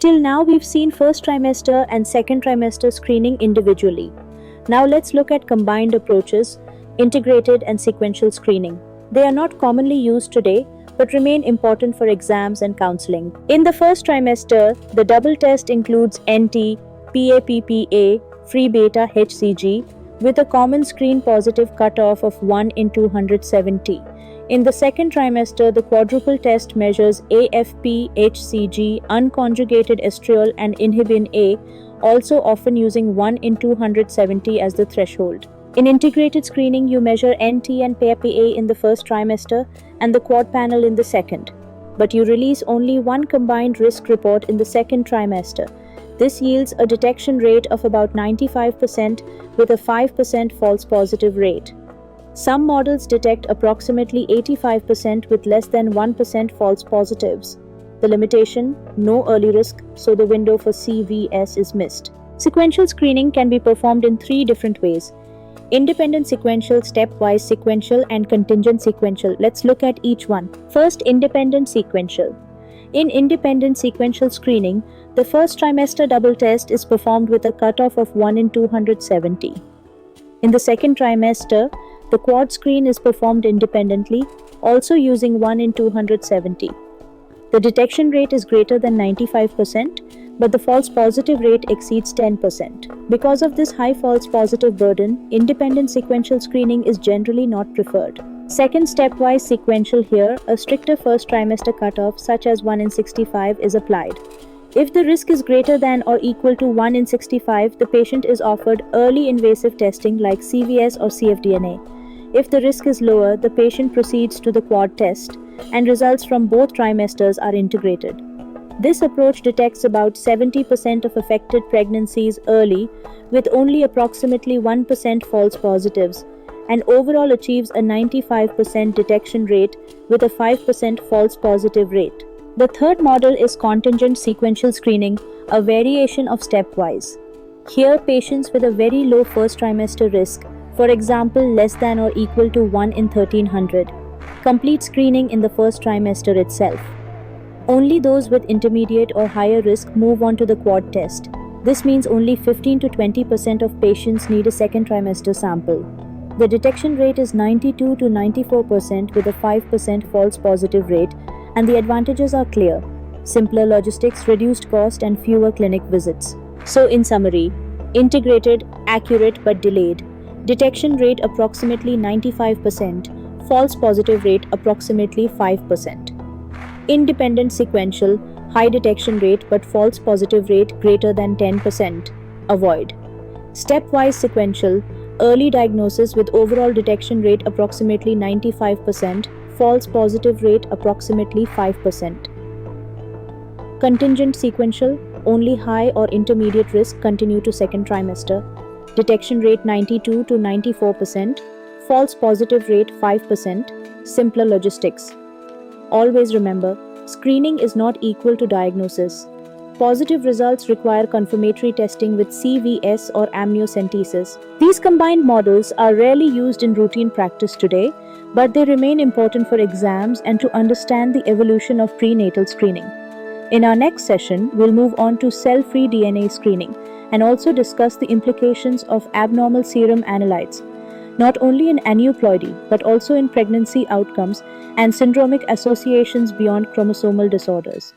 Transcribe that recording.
Till now, we've seen first trimester and second trimester screening individually. Now let's look at combined approaches, integrated and sequential screening. They are not commonly used today, but remain important for exams and counseling. In the first trimester, the double test includes NT, PAPPA, free beta HCG, with a common screen positive cutoff of 1 in 270. In the second trimester, the quadruple test measures AFP, HCG, unconjugated estriol, and inhibin A, also often using 1 in 270 as the threshold. In integrated screening, you measure NT and PAPA in the first trimester and the quad panel in the second, but you release only one combined risk report in the second trimester. This yields a detection rate of about 95% with a 5% false positive rate. Some models detect approximately 85% with less than 1% false positives. The limitation: no early risk, so the window for CVS is missed. Sequential screening can be performed in three different ways: independent sequential, stepwise sequential, and contingent sequential. Let's look at each one. First, independent sequential. In independent sequential screening, the first trimester double test is performed with a cutoff of 1 in 270. In the second trimester, the quad screen is performed independently, also using 1 in 270. The detection rate is greater than 95%, but the false positive rate exceeds 10%. Because of this high false positive burden, independent sequential screening is generally not preferred. Second, stepwise sequential. Here, a stricter first trimester cutoff, such as 1 in 65, is applied. If the risk is greater than or equal to 1 in 65, the patient is offered early invasive testing like CVS or cfDNA. If the risk is lower, the patient proceeds to the quad test, and results from both trimesters are integrated. This approach detects about 70% of affected pregnancies early, with only approximately 1% false positives, and overall achieves a 95% detection rate with a 5% false positive rate. The third model is contingent sequential screening, a variation of stepwise. Here, patients with a very low first trimester risk, for example less than or equal to 1 in 1300, complete screening in the first trimester itself. Only those with intermediate or higher risk move on to the quad test. This means only 15 to 20% of patients need a second trimester sample. The detection rate is 92 to 94% with a 5% false positive rate, and the advantages are clear: simpler logistics, reduced cost, and fewer clinic visits. So in summary, integrated, accurate but delayed. Detection rate approximately 95%, false positive rate approximately 5%. Independent sequential, high detection rate but false positive rate greater than 10%. Avoid. Stepwise sequential, early diagnosis with overall detection rate approximately 95%, false positive rate approximately 5%. Contingent sequential, only high or intermediate risk continue to second trimester. Detection rate 92 to 94%, false positive rate 5%, simpler logistics. Always remember, screening is not equal to diagnosis. Positive results require confirmatory testing with CVS or amniocentesis. These combined models are rarely used in routine practice today, but they remain important for exams and to understand the evolution of prenatal screening. In our next session, we'll move on to cell-free DNA screening and also discuss the implications of abnormal serum analytes, not only in aneuploidy but also in pregnancy outcomes and syndromic associations beyond chromosomal disorders.